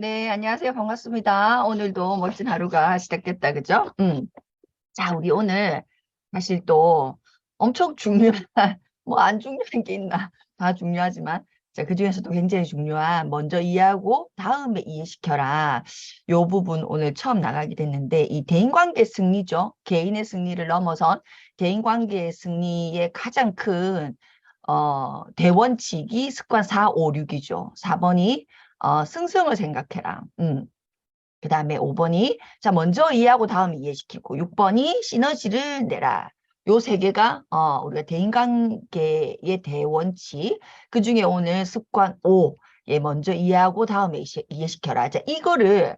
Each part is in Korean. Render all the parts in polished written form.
네, 안녕하세요. 반갑습니다. 오늘도 멋진 하루가 시작됐다, 그죠? 자, 우리 오늘 사실 또 엄청 중요한, 뭐 안 중요한 게 있나? 다 중요하지만, 자, 그중에서도 굉장히 중요한, 먼저 이해하고 다음에 이해시켜라. 요 부분 오늘 처음 나가게 됐는데, 이 대인관계 승리죠. 개인의 승리를 넘어선 대인관계의 승리의 가장 큰, 대원칙이 습관 4, 5, 6이죠. 4번이 승승을 생각해라. 그 다음에 5번이 자 먼저 이해하고 다음 이해시키고 6번이 시너지를 내라. 요 세 개가 우리가 대인관계의 대원칙. 그중에 오늘 습관 5. 예, 먼저 이해하고 다음에 이해시켜라. 자, 이거를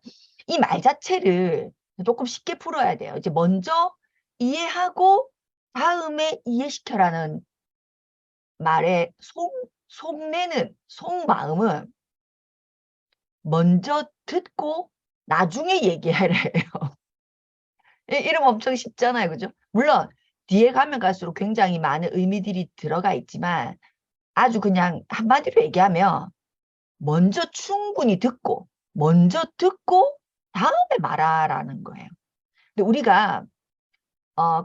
이 말 자체를 조금 쉽게 풀어야 돼요. 이제 먼저 이해하고 다음에 이해시켜라는 말의 속내는 속마음은 먼저 듣고 나중에 얘기하래요. 이름 엄청 쉽잖아요. 그죠? 물론 뒤에 가면 갈수록 굉장히 많은 의미들이 들어가 있지만 아주 그냥 한마디로 얘기하면 먼저 듣고 다음에 말하라는 거예요. 근데 우리가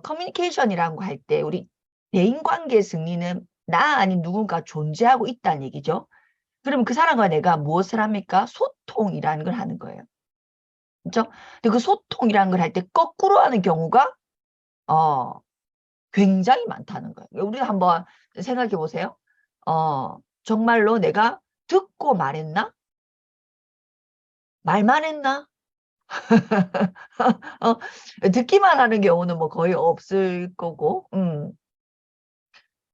커뮤니케이션이라는 거 할 때 우리 대인관계 승리는 나 아닌 누군가 존재하고 있다는 얘기죠. 그러면 그 사람과 내가 무엇을 합니까? 소통이라는 걸 하는 거예요. 그렇죠? 근데 그 소통이라는 걸 할 때 거꾸로 하는 경우가 어, 굉장히 많다는 거예요. 우리 한번 생각해 보세요. 정말로 내가 듣고 말했나? 말만 했나? 듣기만 하는 경우는 뭐 거의 없을 거고,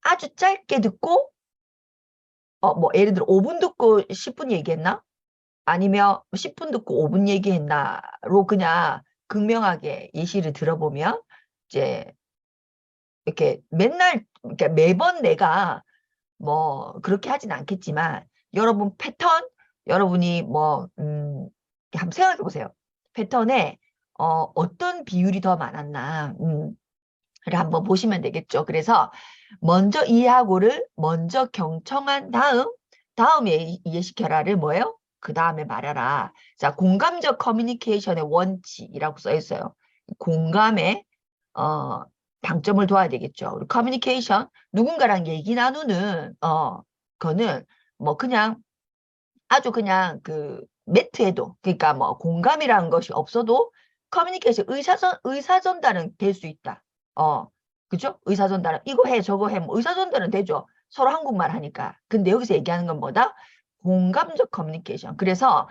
아주 짧게 듣고, 뭐 예를 들어 5분 듣고 10분 얘기했나? 아니면 10분 듣고 5분 얘기했나로 그냥 극명하게 예시를 들어보면 이제 이렇게 맨날, 그러니까 매번 내가 뭐 그렇게 하진 않겠지만 여러분 패턴, 여러분이 뭐 한번 생각해 보세요. 패턴에 어떤 비율이 더 많았나 를 한번 보시면 되겠죠. 그래서 먼저 이해하고를 먼저 경청한 다음에 이해시켜라를 뭐예요? 그 다음에 말하라. 자, 공감적 커뮤니케이션의 원칙이라고 써 있어요. 공감의 어, 방점을 둬야 되겠죠. 우리 커뮤니케이션 누군가랑 얘기 나누는 거는 뭐 그냥 아주 그냥 그 매트해도 그러니까 뭐 공감이라는 것이 없어도 커뮤니케이션 의사전달은 될 수 있다. 그죠? 의사전달은 이거 해 저거 해 뭐 의사전달은 되죠. 서로 한국말 하니까. 근데 여기서 얘기하는 건 뭐다? 공감적 커뮤니케이션. 그래서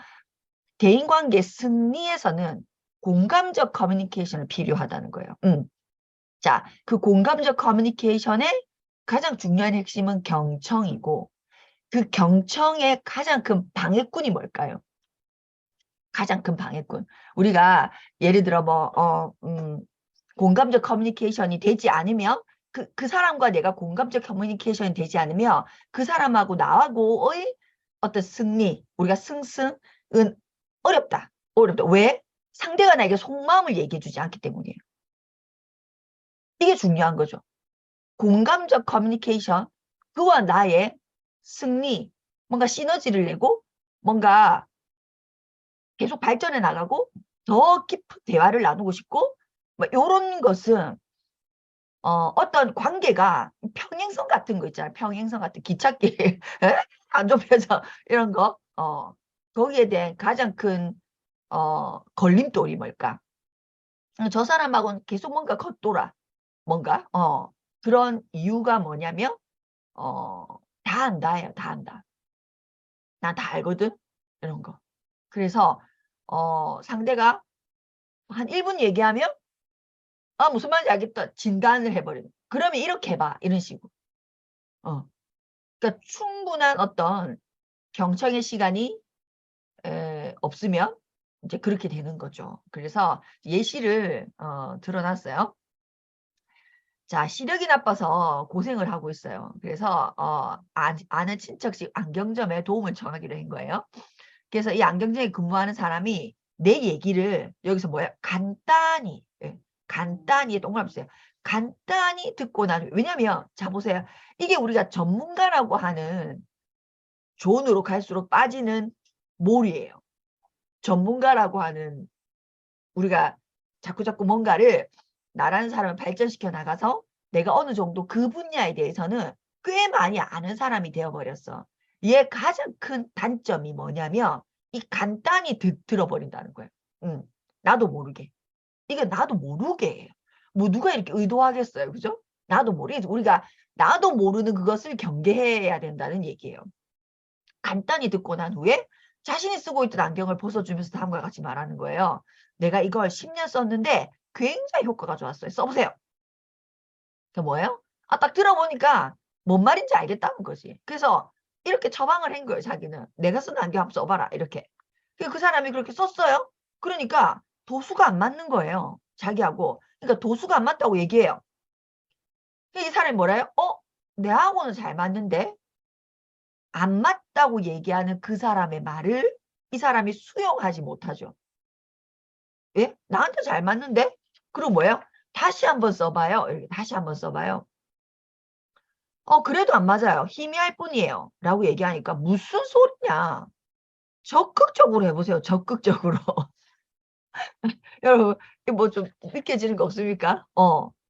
대인관계 승리에서는 공감적 커뮤니케이션이 필요하다는 거예요. 자, 그 공감적 커뮤니케이션의 가장 중요한 핵심은 경청이고 그 경청의 가장 큰 방해꾼이 뭘까요? 가장 큰 방해꾼. 우리가 예를 들어 공감적 커뮤니케이션이 되지 않으면 그 사람과 내가 공감적 커뮤니케이션이 되지 않으면 그 사람하고 나하고의 어떤 승리, 우리가 승승은 어렵다. 어렵다. 왜? 상대가 나에게 속마음을 얘기해 주지 않기 때문이에요. 이게 중요한 거죠. 공감적 커뮤니케이션, 그와 나의 승리, 뭔가 시너지를 내고 뭔가 계속 발전해 나가고 더 깊은 대화를 나누고 싶고 뭐 이런 것은 어떤 관계가 평행선 같은 거 있잖아요. 평행선 같은 기찻길 안 좁혀서 이런 거 거기에 대한 가장 큰 걸림돌이 뭘까? 저 사람하고는 계속 뭔가 겉돌아 뭔가 그런 이유가 뭐냐면 다 안다예요. 다 안다. 난 다 알거든. 이런 거. 그래서 상대가 한 1분 얘기하면 무슨 말인지 알겠다. 진단을 해버리는. 그러면 이렇게 해봐. 이런 식으로. 어. 그러니까 충분한 어떤 경청의 시간이 없으면 이제 그렇게 되는 거죠. 그래서 예시를 들어놨어요. 자, 시력이 나빠서 고생을 하고 있어요. 그래서 아는 친척집 안경점에 도움을 청하기로 한 거예요. 그래서 이 안경점에 근무하는 사람이 내 얘기를 여기서 뭐야? 간단히 간단히 동그라미 쓰세요. 간단히 듣고 나면 왜냐면 자 보세요. 이게 우리가 전문가라고 하는 존으로 갈수록 빠지는 몰이에요. 전문가라고 하는 우리가 자꾸 뭔가를 나라는 사람을 발전시켜 나가서 내가 어느 정도 그 분야에 대해서는 꽤 많이 아는 사람이 되어버렸어. 얘 가장 큰 단점이 뭐냐면 이 간단히 들어버린다는 거예요. 나도 모르게. 이게 나도 모르게 해요. 뭐 누가 이렇게 의도하겠어요. 그죠? 나도 모르게. 우리가 나도 모르는 그것을 경계해야 된다는 얘기예요. 간단히 듣고 난 후에 자신이 쓰고 있던 안경을 벗어주면서 다음과 같이 말하는 거예요. 내가 이걸 10년 썼는데 굉장히 효과가 좋았어요. 써보세요. 그 뭐예요? 아, 딱 들어보니까 뭔 말인지 알겠다는 거지. 그래서 이렇게 처방을 한 거예요. 자기는. 내가 쓴 안경 한번 써봐라. 이렇게. 그 사람이 그렇게 썼어요. 그러니까 도수가 안 맞는 거예요. 자기하고. 그러니까 도수가 안 맞다고 얘기해요. 이 사람이 뭐래요? 내하고는 잘 맞는데 안 맞다고 얘기하는 그 사람의 말을 이 사람이 수용하지 못하죠. 예? 나한테 잘 맞는데? 그럼 뭐예요? 다시 한번 써봐요. 이렇게 다시 한번 써봐요. 그래도 안 맞아요. 희미할 뿐이에요. 라고 얘기하니까 무슨 소리냐. 적극적으로 해보세요. 적극적으로. 여러분, 뭐 좀 느껴지는 거 없습니까?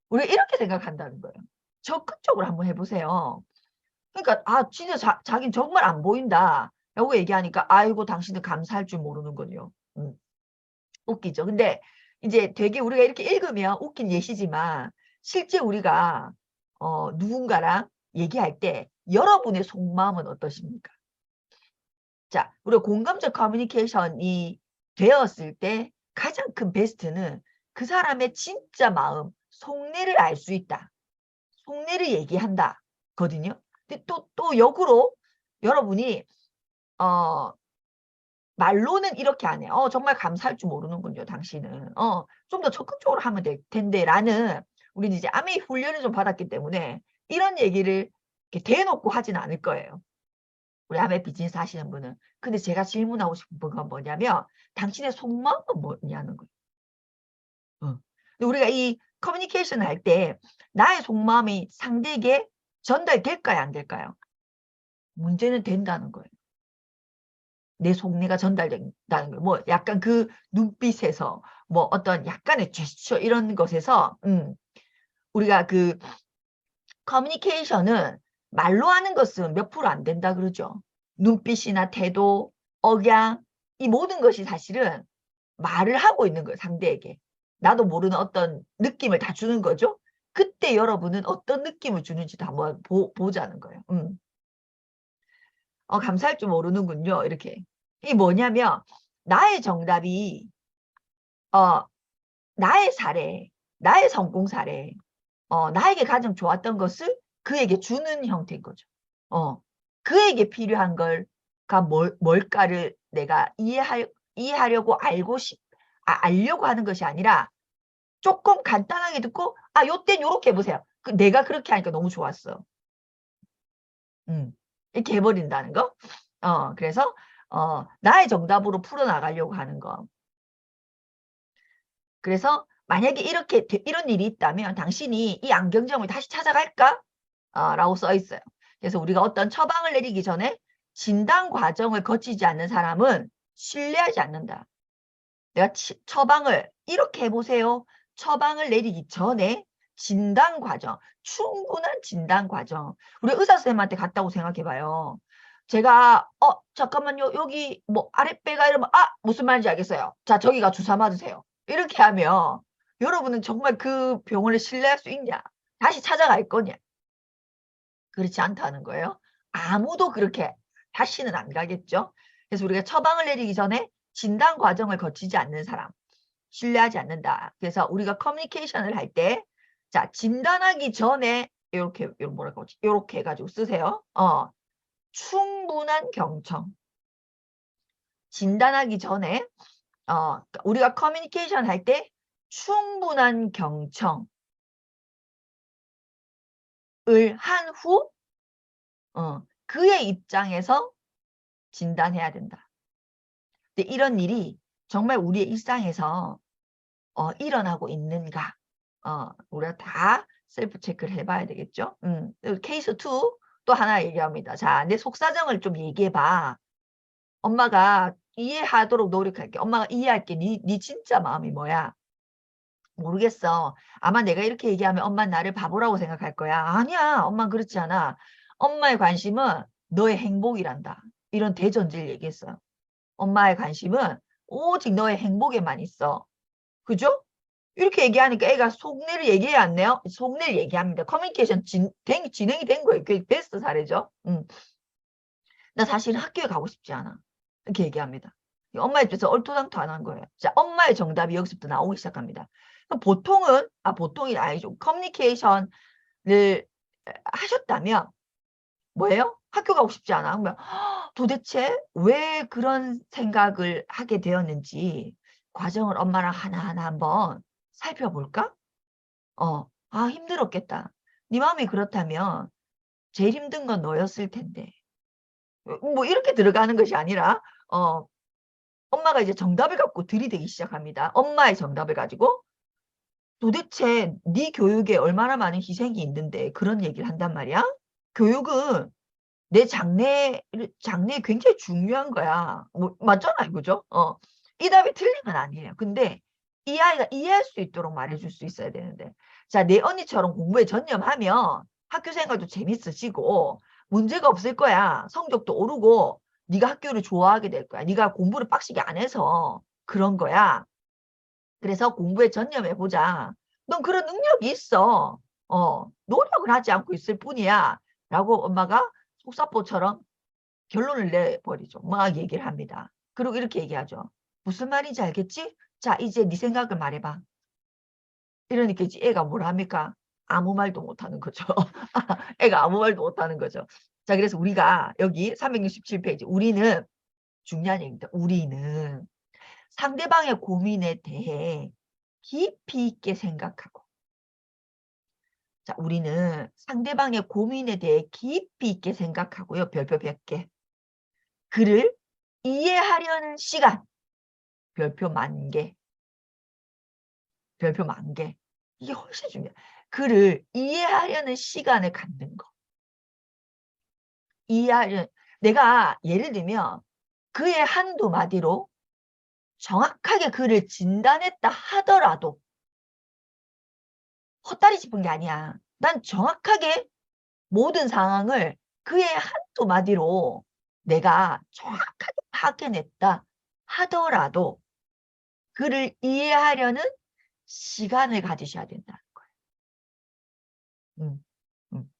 우리가 이렇게 생각한다는 거예요. 적극적으로 한번 해보세요. 그러니까 진짜 자긴 정말 안 보인다 라고 얘기하니까 아이고 당신은 감사할 줄 모르는군요. 웃기죠. 근데 이제 되게 우리가 이렇게 읽으면 웃긴 예시지만 실제 우리가 누군가랑 얘기할 때 여러분의 속마음은 어떠십니까? 자, 우리가 공감적 커뮤니케이션이 되었을 때 가장 큰 베스트는 그 사람의 진짜 마음, 속내를 알 수 있다. 속내를 얘기한다. 거든요. 근데 또 역으로 여러분이 말로는 이렇게 안 해. 정말 감사할 줄 모르는군요, 당신은. 좀 더 적극적으로 하면 될 텐데, 라는, 우리는 이제 아메이 훈련을 좀 받았기 때문에, 이런 얘기를 이렇게 대놓고 하진 않을 거예요. 우리 아메 비즈니스 하시는 분은. 근데 제가 질문하고 싶은 건 뭐냐면, 당신의 속마음은 뭐냐는 거예요. 근데 우리가 이 커뮤니케이션 할 때, 나의 속마음이 상대에게 전달될까요, 안 될까요? 문제는 된다는 거예요. 내 속내가 전달된다는 거예요. 뭐 약간 그 눈빛에서 뭐 어떤 약간의 제스처 이런 것에서 우리가 그 커뮤니케이션은 말로 하는 것은 몇 프로 안 된다 그러죠. 눈빛이나 태도, 억양 이 모든 것이 사실은 말을 하고 있는 거예요. 상대에게. 나도 모르는 어떤 느낌을 다 주는 거죠. 그때 여러분은 어떤 느낌을 주는지도 한번 보자는 거예요. 감사할 줄 모르는군요. 이렇게. 이게 뭐냐면 나의 정답이 나의 사례, 나의 성공 사례, 나에게 가장 좋았던 것을 그에게 주는 형태인 거죠. 그에게 필요한 걸가 뭘까를 내가 이해하려고 알려고 하는 것이 아니라 조금 간단하게 듣고 요땐 요렇게 해보세요. 내가 그렇게 하니까 너무 좋았어. 이렇게 해버린다는 거. 그래서 나의 정답으로 풀어나가려고 하는 거. 그래서 만약에 이런 일이 있다면 당신이 이 안경점을 다시 찾아갈까? 라고 써 있어요. 그래서 우리가 어떤 처방을 내리기 전에 진단 과정을 거치지 않는 사람은 신뢰하지 않는다. 내가 처방을 이렇게 해보세요. 처방을 내리기 전에 진단 과정, 충분한 진단 과정. 우리 의사 선생님한테 갔다고 생각해봐요. 제가 잠깐만요. 여기 뭐 아랫배가 이러면 무슨 말인지 알겠어요. 자, 저기가 주사 맞으세요. 이렇게 하면 여러분은 정말 그 병원을 신뢰할 수 있냐? 다시 찾아갈 거냐? 그렇지 않다는 거예요. 아무도 그렇게 다시는 안 가겠죠. 그래서 우리가 처방을 내리기 전에 진단 과정을 거치지 않는 사람, 신뢰하지 않는다. 그래서 우리가 커뮤니케이션을 할 때, 자, 진단하기 전에 이렇게 뭐랄까, 이렇게 해가지고 쓰세요. 충분한 경청. 진단하기 전에 우리가 커뮤니케이션 할 때 충분한 경청을 한 후 그의 입장에서 진단해야 된다. 근데 이런 일이 정말 우리의 일상에서 일어나고 있는가? 우리가 다 셀프 체크를 해봐야 되겠죠? 케이스 2 또 하나 얘기합니다. 자, 내 속사정을 좀 얘기해봐. 엄마가 이해하도록 노력할게. 엄마가 이해할게. 네 진짜 마음이 뭐야? 모르겠어. 아마 내가 이렇게 얘기하면 엄마 나를 바보라고 생각할 거야. 아니야. 엄마 그렇지 않아. 엄마의 관심은 너의 행복이란다. 이런 대전제를 얘기했어요. 엄마의 관심은 오직 너의 행복에만 있어. 그죠? 이렇게 얘기하니까 애가 속내를 얘기해 안 내요? 속내를 얘기합니다. 커뮤니케이션 진행이 된 거예요. 그게 베스트 사례죠. 나 사실 학교에 가고 싶지 않아. 이렇게 얘기합니다. 엄마 입장에서 얼토당토안한 거예요. 자, 엄마의 정답이 여기서부터 나오기 시작합니다. 그럼 보통이 아니죠. 커뮤니케이션을 하셨다면 뭐예요? 학교 가고 싶지 않아. 그러면 도대체 왜 그런 생각을 하게 되었는지 과정을 엄마랑 하나하나 한번 살펴볼까? 힘들었겠다. 네 마음이 그렇다면 제일 힘든 건 너였을 텐데. 뭐 이렇게 들어가는 것이 아니라 엄마가 이제 정답을 갖고 들이대기 시작합니다. 엄마의 정답을 가지고 도대체 네 교육에 얼마나 많은 희생이 있는데 그런 얘기를 한단 말이야. 교육은 내 장래에 굉장히 중요한 거야. 뭐 맞잖아요, 그죠? 이 답이 틀린 건 아니에요. 근데 이 아이가 이해할 수 있도록 말해줄 수 있어야 되는데, 자, 내 언니처럼 공부에 전념하면 학교 생활도 재밌어지고 문제가 없을 거야. 성적도 오르고 네가 학교를 좋아하게 될 거야. 네가 공부를 빡시게 안 해서 그런 거야. 그래서 공부에 전념해 보자. 넌 그런 능력이 있어. 노력을 하지 않고 있을 뿐이야. 라고 엄마가 속사포처럼 결론을 내버리죠. 막 얘기를 합니다. 그리고 이렇게 얘기하죠. 무슨 말인지 알겠지? 자, 이제 네 생각을 말해봐. 이러니까 이제 애가 뭘 합니까? 아무 말도 못하는 거죠. 애가 아무 말도 못하는 거죠. 자, 그래서 우리가 여기 367페이지 우리는 중요한 얘기입니다. 우리는 상대방의 고민에 대해 깊이 있게 생각하고, 자, 우리는 상대방의 고민에 대해 깊이 있게 생각하고요. 별표 100개. 그를 이해하려는 시간, 별표 10,000개. 별표 10,000개. 이게 훨씬 중요해요. 그를 이해하려는 시간을 갖는 거. 내가 예를 들면 그의 한두 마디로 정확하게 그를 진단했다 하더라도 헛다리 짚은 게 아니야. 난 정확하게 모든 상황을 그의 한두 마디로 내가 정확하게 파악해냈다 하더라도 그를 이해하려는 시간을 가지셔야 된다는 거예요. 음, 음,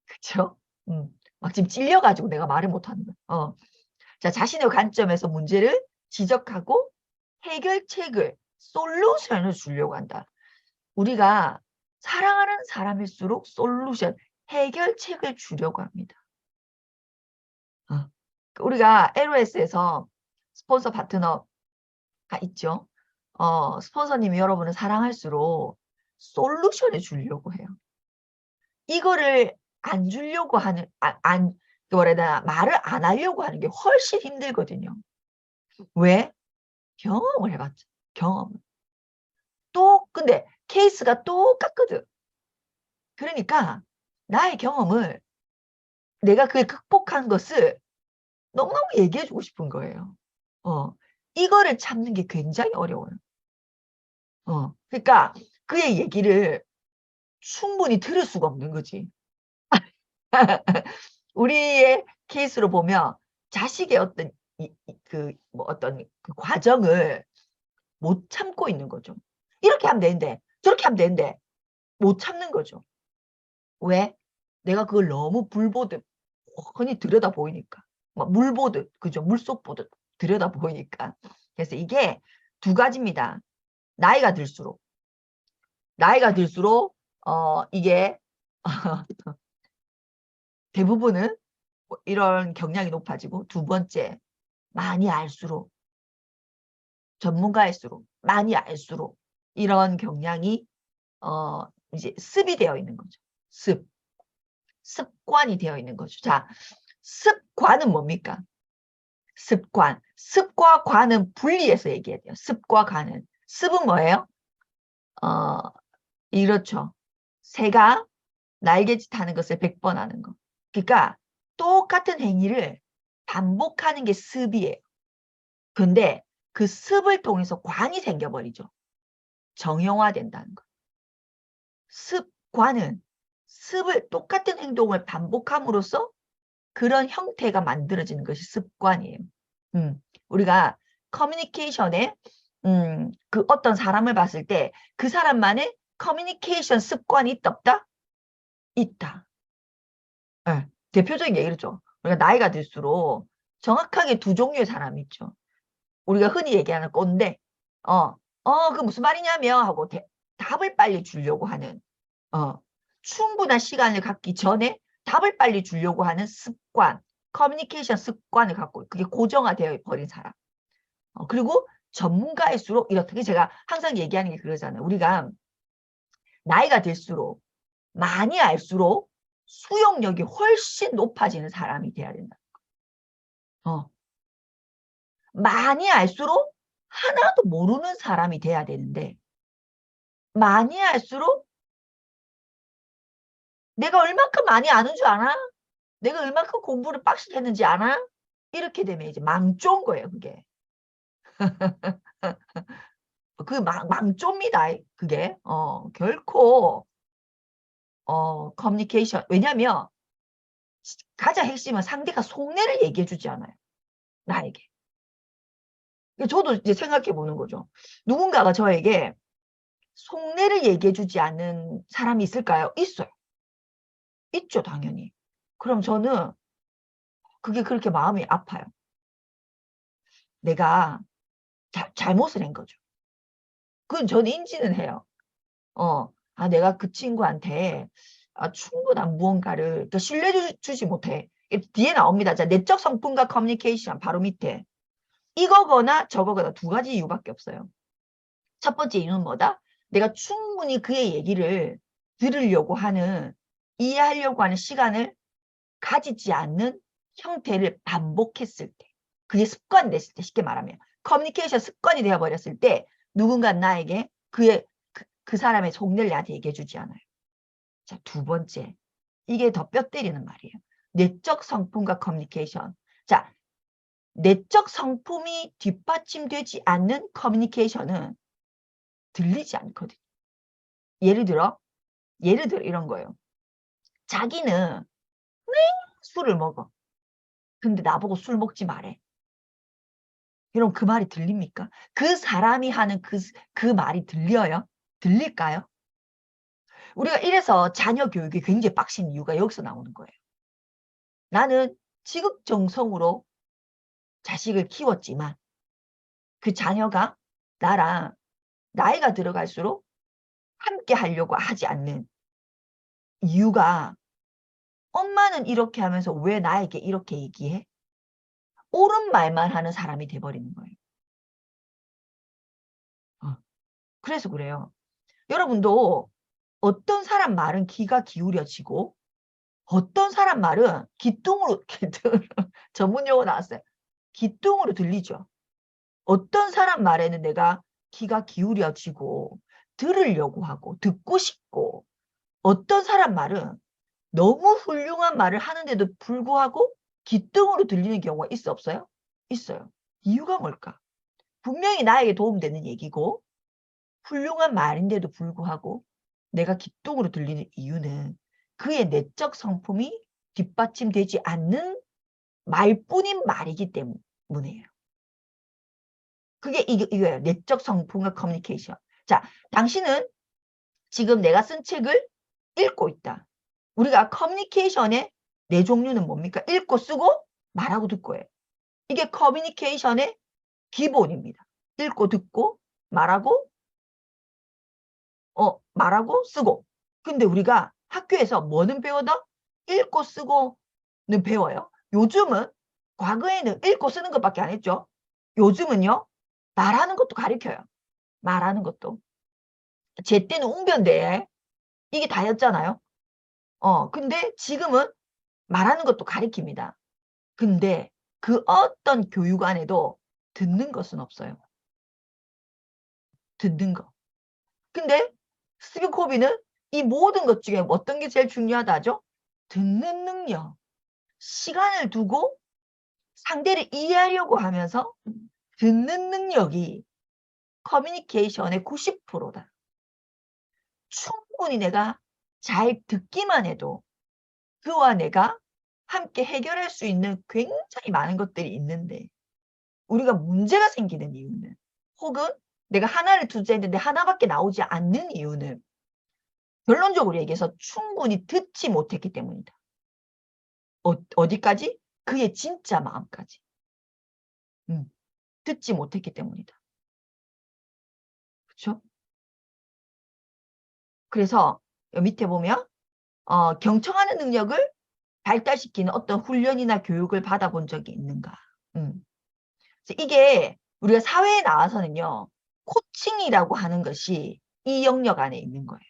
그쵸? 막 지금 찔려가지고 내가 말을 못하는 거야. 자, 자신의 관점에서 문제를 지적하고 해결책을, 솔루션을 주려고 한다. 우리가 사랑하는 사람일수록 솔루션, 해결책을 주려고 합니다. 우리가 LOS에서 스폰서 파트너가 있죠. 스폰서님이 여러분을 사랑할수록 솔루션을 주려고 해요. 이거를 안 주려고 하는, 뭐라 해야 되나, 말을 안 하려고 하는 게 훨씬 힘들거든요. 왜? 경험을 해봤죠. 경험을. 근데 케이스가 똑같거든. 그러니까 나의 경험을 내가 그걸 극복한 것을 너무너무 얘기해주고 싶은 거예요. 이거를 참는 게 굉장히 어려워요. 그러니까 그의 얘기를 충분히 들을 수가 없는 거지. 우리의 케이스로 보면 자식의 어떤 어떤 그 과정을 못 참고 있는 거죠. 이렇게 하면 되는데 저렇게 하면 되는데 못 참는 거죠. 왜? 내가 그걸 너무 불 보듯 훤히 들여다 보이니까. 막 물 보듯, 그죠? 물속 보듯 들여다 보이니까. 그래서 이게 두 가지입니다. 나이가 들수록 이게 대부분은 이런 경향이 높아지고, 두 번째, 많이 알수록, 전문가일수록, 많이 알수록 이런 경향이 이제 습이 되어 있는 거죠. 습관이 되어 있는 거죠. 자, 습관은 뭡니까? 습과 관은 분리해서 얘기해야 돼요. 습과 관은. 습은 뭐예요? 이렇죠. 새가 날개짓 하는 것을 100번 하는 거. 그러니까 똑같은 행위를 반복하는 게 습이에요. 근데 그 습을 통해서 관이 생겨버리죠. 정형화된다는 거. 습관은 습을 똑같은 행동을 반복함으로써 그런 형태가 만들어지는 것이 습관이에요. 우리가 커뮤니케이션에 그 어떤 사람을 봤을 때 그 사람만의 커뮤니케이션 습관이 있다 없다? 있다. 네. 대표적인 얘기죠. 우리가 나이가 들수록 정확하게 두 종류의 사람이 있죠. 우리가 흔히 얘기하는 꼰대. 그 무슨 말이냐며 하고 답을 빨리 주려고 하는 충분한 시간을 갖기 전에 답을 빨리 주려고 하는 습관, 커뮤니케이션 습관을 갖고 그게 고정화되어 버린 사람. 그리고 전문가일수록 이렇게 제가 항상 얘기하는 게 그러잖아요. 우리가 나이가 들수록 많이 알수록 수용력이 훨씬 높아지는 사람이 돼야 된다. 많이 알수록 하나도 모르는 사람이 돼야 되는데 많이 알수록 내가 얼만큼 많이 아는 줄 아나? 내가 얼만큼 공부를 빡시게 했는지 아나? 이렇게 되면 이제 망조인 거예요, 그게. 그 망조입니다, 그게. 결코, 커뮤니케이션. 왜냐면, 가장 핵심은 상대가 속내를 얘기해 주지 않아요. 나에게. 저도 이제 생각해 보는 거죠. 누군가가 저에게 속내를 얘기해 주지 않는 사람이 있을까요? 있어요. 있죠, 당연히. 그럼 저는 그게 그렇게 마음이 아파요. 내가 잘못을 한 거죠. 그건 저는 인지는 해요. 내가 그 친구한테 충분한 무언가를 그러니까 신뢰주지 못해. 뒤에 나옵니다. 자, 내적 성품과 커뮤니케이션 바로 밑에. 이거거나 저거거나 두 가지 이유밖에 없어요. 첫 번째 이유는 뭐다? 내가 충분히 그의 얘기를 들으려고 하는, 이해하려고 하는 시간을 가지지 않는 형태를 반복했을 때. 그게 습관이 됐을 때, 쉽게 말하면. 커뮤니케이션 습관이 되어버렸을 때 누군가 나에게 그 사람의 속내를 나한테 얘기해 주지 않아요. 자, 두 번째. 이게 더 뼈 때리는 말이에요. 내적 성품과 커뮤니케이션. 자, 내적 성품이 뒷받침되지 않는 커뮤니케이션은 들리지 않거든요. 예를 들어 이런 거예요. 자기는 술을 먹어. 근데 나보고 술 먹지 말래. 여러분 그 말이 들립니까? 그 사람이 하는 그 말이 들려요? 들릴까요? 우리가 이래서 자녀 교육이 굉장히 빡신 이유가 여기서 나오는 거예요. 나는 지극정성으로 자식을 키웠지만 그 자녀가 나랑 나이가 들어갈수록 함께 하려고 하지 않는 이유가 엄마는 이렇게 하면서 왜 나에게 이렇게 얘기해? 옳은 말만 하는 사람이 돼버리는 거예요. 그래서 그래요. 여러분도 어떤 사람 말은 귀가 기울여지고 어떤 사람 말은 귀뚱으로 전문 용어 나왔어요. 귀뚱으로 들리죠. 어떤 사람 말에는 내가 귀가 기울여지고 들으려고 하고 듣고 싶고 어떤 사람 말은 너무 훌륭한 말을 하는데도 불구하고 귀뚱으로 들리는 경우가 있어 없어요? 있어요. 이유가 뭘까? 분명히 나에게 도움되는 얘기고 훌륭한 말인데도 불구하고 내가 귀뚱으로 들리는 이유는 그의 내적 성품이 뒷받침되지 않는 말뿐인 말이기 때문이에요. 그게 이거예요. 내적 성품과 커뮤니케이션. 자, 당신은 지금 내가 쓴 책을 읽고 있다. 우리가 커뮤니케이션의 네 종류는 뭡니까? 읽고 쓰고 말하고 듣고예요. 이게 커뮤니케이션의 기본입니다. 읽고 듣고 말하고 쓰고. 근데 우리가 학교에서 뭐는 배워다? 읽고 쓰고는 배워요. 요즘은 과거에는 읽고 쓰는 것밖에 안 했죠. 요즘은요. 말하는 것도 가르쳐요. 말하는 것도. 제 때는 웅변대 이게 다였잖아요. 근데 지금은 말하는 것도 가르칩니다. 근데 그 어떤 교육 안에도 듣는 것은 없어요. 듣는 거. 근데 스티븐 코비는 이 모든 것 중에 어떤 게 제일 중요하다죠? 듣는 능력. 시간을 두고 상대를 이해하려고 하면서 듣는 능력이 커뮤니케이션의 90%다. 충분히 내가 잘 듣기만 해도 그와 내가 함께 해결할 수 있는 굉장히 많은 것들이 있는데 우리가 문제가 생기는 이유는 혹은 내가 하나를 투자했는데 하나밖에 나오지 않는 이유는 결론적으로 얘기해서 충분히 듣지 못했기 때문이다. 어디까지? 그의 진짜 마음까지. 듣지 못했기 때문이다. 그렇죠? 그래서 밑에 보면 경청하는 능력을 발달시키는 어떤 훈련이나 교육을 받아본 적이 있는가? 이게 우리가 사회에 나와서는요. 코칭이라고 하는 것이 이 영역 안에 있는 거예요.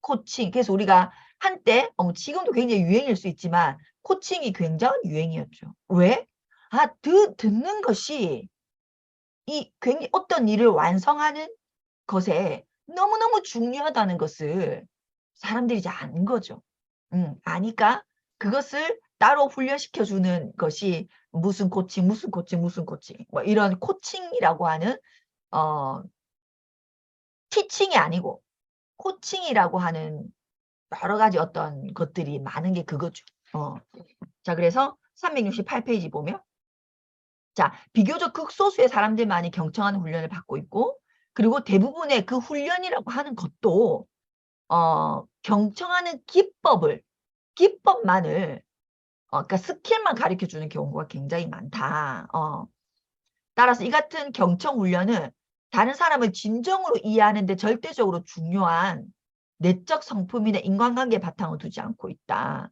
코칭. 그래서 우리가 한때 지금도 굉장히 유행일 수 있지만 코칭이 굉장한 유행이었죠. 왜? 듣는 것이 굉장히 어떤 일을 완성하는 것에 너무너무 중요하다는 것을 사람들이 이제 아는 거죠. 아니까 그것을 따로 훈련시켜주는 것이 무슨 코칭, 무슨 코칭, 무슨 코칭. 뭐 이런 코칭이라고 하는, 티칭이 아니고, 코칭이라고 하는 여러 가지 어떤 것들이 많은 게 그거죠. 자, 그래서 368페이지 보면, 자, 비교적 극소수의 사람들만이 경청하는 훈련을 받고 있고, 그리고 대부분의 그 훈련이라고 하는 것도, 경청하는 기법만을 그러니까 스킬만 가르쳐 주는 경우가 굉장히 많다. 따라서 이 같은 경청 훈련은 다른 사람을 진정으로 이해하는 데 절대적으로 중요한 내적 성품이나 인간관계 바탕을 두지 않고 있다.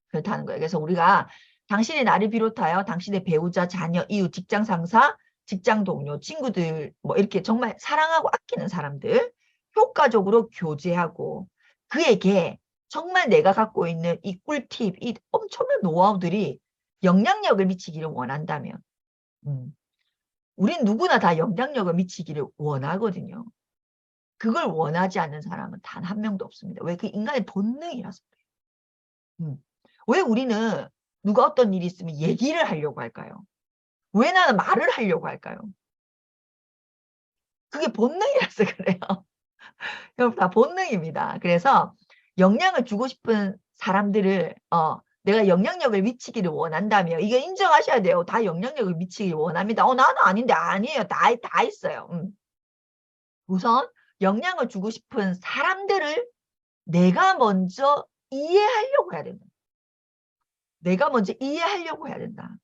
그렇다는 거예요. 그래서 우리가 당신의 나를 비롯하여 당신의 배우자, 자녀, 이웃, 직장 상사, 직장 동료, 친구들 뭐 이렇게 정말 사랑하고 아끼는 사람들 효과적으로 교제하고 그에게 정말 내가 갖고 있는 이 꿀팁, 이 엄청난 노하우들이 영향력을 미치기를 원한다면 우린 누구나 다 영향력을 미치기를 원하거든요. 그걸 원하지 않는 사람은 단 한 명도 없습니다. 왜? 그 인간의 본능이라서 그래요. 왜 우리는 누가 어떤 일이 있으면 얘기를 하려고 할까요? 왜 나는 말을 하려고 할까요? 그게 본능이라서 그래요. 여러분 다 본능입니다. 그래서 영향을 주고 싶은 사람들을 내가 영향력을 미치기를 원한다면 이게 인정하셔야 돼요. 다 영향력을 미치기를 원합니다. 나는 아닌데 아니에요. 다 있어요. 우선 영향을 주고 싶은 사람들을 내가 먼저 이해하려고 해야 된다. 내가 먼저 이해하려고 해야 된다.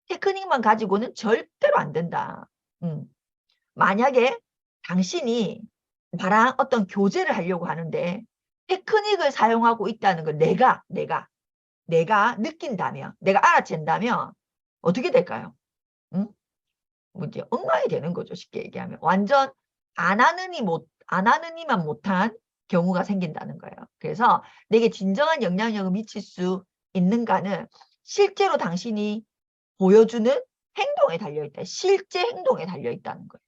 테크닉만 가지고는 절대로 안 된다. 만약에 당신이 나랑 어떤 교제를 하려고 하는데 테크닉을 사용하고 있다는 걸 내가 느낀다면, 내가 알아챈다면 어떻게 될까요? 뭐 이제 엉망이 되는 거죠. 쉽게 얘기하면. 완전 안 하느니만 못한 경우가 생긴다는 거예요. 그래서 내게 진정한 영향력을 미칠 수 있는가는 실제로 당신이 보여주는 행동에 달려있다. 실제 행동에 달려있다는 거예요.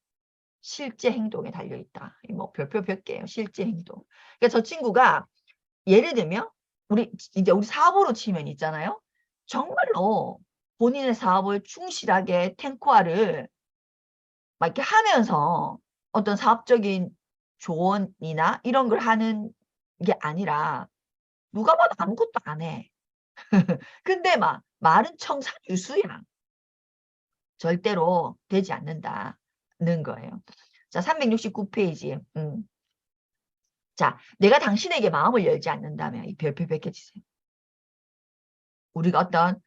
실제 행동에 달려있다. 뭐 별표 몇 개예요. 실제 행동. 그러니까 저 친구가 예를 들면 우리 사업으로 치면 있잖아요. 정말로 본인의 사업을 충실하게 탱커화를 막 이렇게 하면서 어떤 사업적인 조언이나 이런 걸 하는 게 아니라 누가 봐도 아무것도 안 해. 근데 막 말은 청산유수야. 절대로 되지 않는다는 거예요. 자, 369페이지. 자, 내가 당신에게 마음을 열지 않는다면 이 별표 몇 개 치세요. 우리가 어떤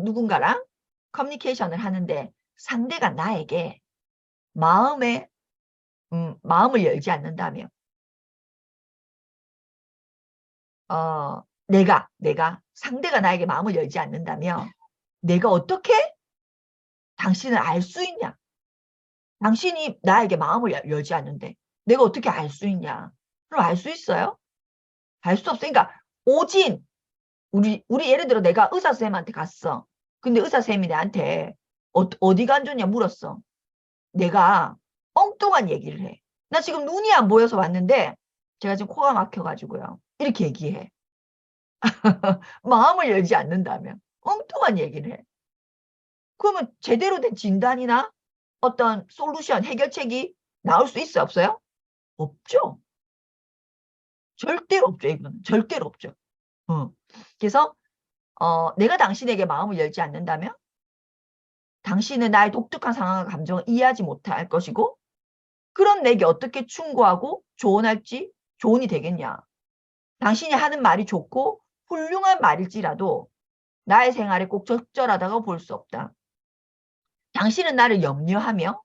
누군가랑 커뮤니케이션을 하는데 상대가 나에게 마음을 열지 않는다면 내가 상대가 나에게 마음을 열지 않는다면 내가 어떻게 당신을 알 수 있냐? 당신이 나에게 마음을 열지 않는데 내가 어떻게 알 수 있냐? 그럼 알 수 있어요? 알 수 없어. 그러니까 오진 우리 예를 들어 내가 의사 선생님한테 갔어. 근데 의사 선생님이 나한테 어디가 안 좋냐 물었어. 내가 엉뚱한 얘기를 해. 나 지금 눈이 안 보여서 왔는데 제가 지금 코가 막혀가지고요. 이렇게 얘기해. 마음을 열지 않는다면 엉뚱한 얘기를 해. 그러면 제대로 된 진단이나 어떤 솔루션, 해결책이 나올 수 있어요? 없어요? 없죠. 절대로 없죠. 이거는 절대로 없죠. 그래서 내가 당신에게 마음을 열지 않는다면 당신은 나의 독특한 상황과 감정을 이해하지 못할 것이고, 그런 내게 어떻게 충고하고 조언이 되겠냐. 당신이 하는 말이 좋고 훌륭한 말일지라도 나의 생활에 꼭 적절하다고 볼 수 없다. 당신은 나를 염려하며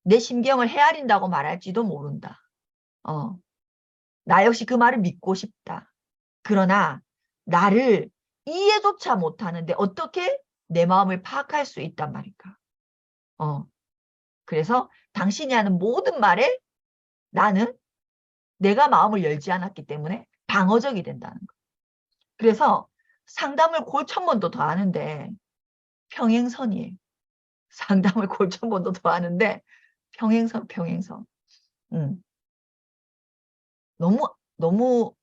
내 심경을 헤아린다고 말할지도 모른다. 나 역시 그 말을 믿고 싶다. 그러나 나를 이해조차 못하는데 어떻게 내 마음을 파악할 수 있단 말일까? 그래서 당신이 하는 모든 말에 나는 내가 마음을 열지 않았기 때문에 방어적이 된다는 거. 그래서 상담을 골천번도 더 하는데 평행선이에요. 상담을 골천번도 더 하는데 평행선. 음. 너무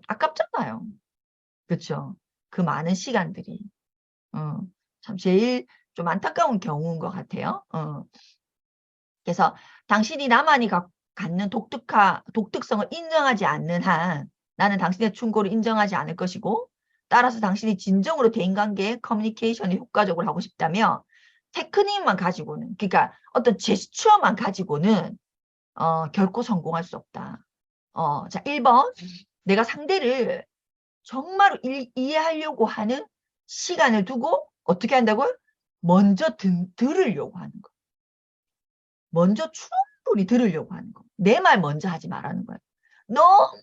아깝잖아요. 그렇죠? 그 많은 시간들이. 참 제일 좀 안타까운 경우인 것 같아요. 그래서 당신이 나만이 갖는 독특성을 인정하지 않는 한 나는 당신의 충고를 인정하지 않을 것이고, 따라서 당신이 진정으로 대인관계 커뮤니케이션이 효과적으로 하고 싶다면 테크닉만 가지고는, 그러니까 어떤 제스처만 가지고는 결코 성공할 수 없다. 자, 1번. 내가 상대를 정말로 이해하려고 하는 시간을 두고 어떻게 한다고요? 먼저 들으려고 하는 거. 먼저 충분히 들으려고 하는 거. 내 말 먼저 하지 말라는 거예요. 너무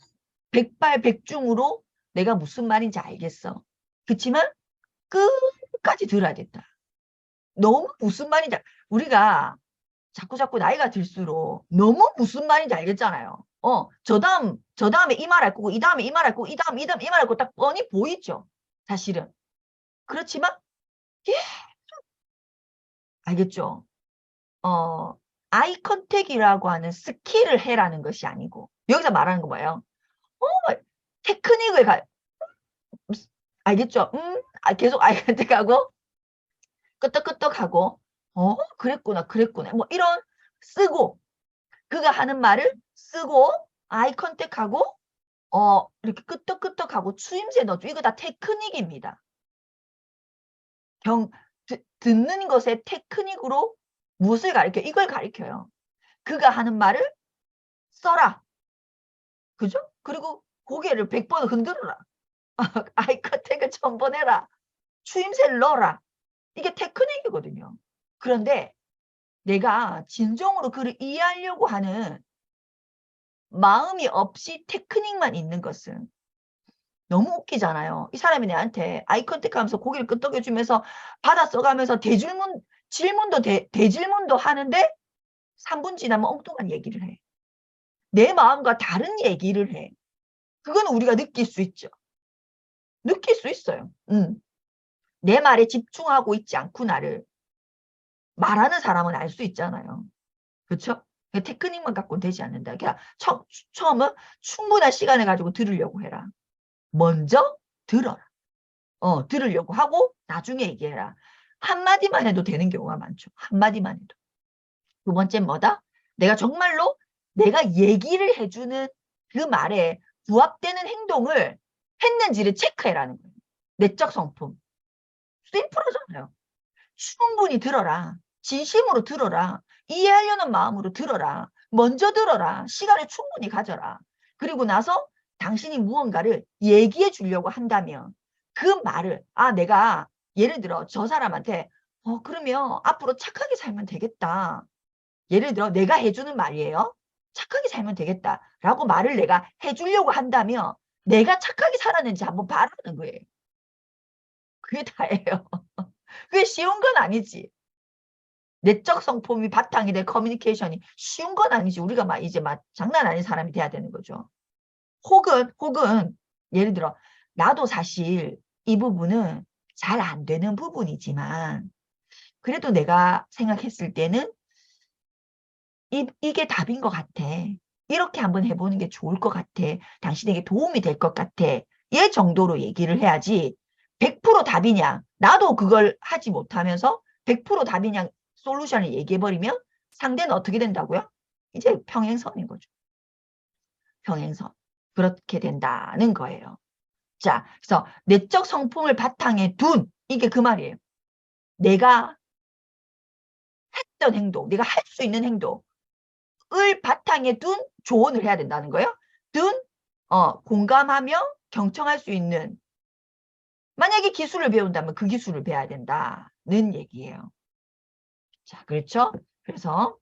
백발백중으로 내가 무슨 말인지 알겠어. 그렇지만 끝까지 들어야겠다. 너무 무슨 말인지 우리가 자꾸 나이가 들수록 너무 무슨 말인지 알겠잖아요. 저 다음에 이 말 할 거고, 이 다음에 이 말 할 거고, 이 다음에 이 말 할 거고 딱 뻔히 보이죠. 사실은. 그렇지만 예, 알겠죠. 아이 컨택이라고 하는 스킬을 해라는 것이 아니고, 여기서 말하는 거 뭐예요? 테크닉을 알겠죠? 계속 아이 컨택하고 끄떡끄떡하고 그랬구나 뭐 이런 쓰고, 그가 하는 말을 쓰고 아이 컨택하고 이렇게 끄떡끄떡하고 추임새 넣어줘. 이거 다 테크닉입니다. 듣는 것의 테크닉으로 무엇을 가르쳐요? 이걸 가르쳐요. 그가 하는 말을 써라. 그죠? 그리고 고개를 100번 흔들어라. 아이 컨택을 1000번 해라. 추임새를 넣어라. 이게 테크닉이거든요. 그런데 내가 진정으로 그를 이해하려고 하는 마음이 없이 테크닉만 있는 것은 너무 웃기잖아요. 이 사람이 내한테 아이 컨택하면서 고개를 끄덕여주면서 받아 써가면서 대질문도 하는데 3분 지나면 엉뚱한 얘기를 해. 내 마음과 다른 얘기를 해. 그건 우리가 느낄 수 있죠. 느낄 수 있어요. 내 말에 집중하고 있지 않구나를 말하는 사람은 알 수 있잖아요. 그렇죠? 테크닉만 갖고는 되지 않는다. 그러니까 처음은 충분한 시간을 가지고 들으려고 해라. 먼저 들어라. 들으려고 하고 나중에 얘기해라. 한마디만 해도 되는 경우가 많죠. 한마디만 해도. 두 번째는 뭐다? 내가 정말로 내가 얘기를 해주는 그 말에 부합되는 행동을 했는지를 체크해라는 거예요. 내적 성품. 심플하잖아요. 충분히 들어라. 진심으로 들어라. 이해하려는 마음으로 들어라. 먼저 들어라. 시간을 충분히 가져라. 그리고 나서 당신이 무언가를 얘기해 주려고 한다면 그 말을 내가 예를 들어 저 사람한테 그러면 앞으로 착하게 살면 되겠다. 예를 들어 내가 해주는 말이에요. 착하게 살면 되겠다. 라고 말을 내가 해주려고 한다면 내가 착하게 살았는지 한번 봐라는 거예요. 그게 다예요. 그게 쉬운 건 아니지. 내적 성품이 바탕이 된 커뮤니케이션이 쉬운 건 아니지. 우리가 이제 장난 아닌 사람이 돼야 되는 거죠. 혹은 예를 들어 나도 사실 이 부분은 잘 안 되는 부분이지만 그래도 내가 생각했을 때는 이게 답인 것 같아. 이렇게 한번 해보는 게 좋을 것 같아. 당신에게 도움이 될 것 같아. 얘 정도로 얘기를 해야지 100% 답이냐. 나도 그걸 하지 못하면서 100% 답이냐 솔루션을 얘기해버리면 상대는 어떻게 된다고요? 이제 평행선인 거죠. 평행선. 그렇게 된다는 거예요. 자, 그래서 내적 성품을 바탕에 둔, 이게 그 말이에요. 내가 했던 행동, 내가 할 수 있는 행동을 바탕에 둔 조언을 해야 된다는 거예요. 공감하며 경청할 수 있는, 만약에 기술을 배운다면 그 기술을 배워야 된다는 얘기예요. 자, 그렇죠? 그래서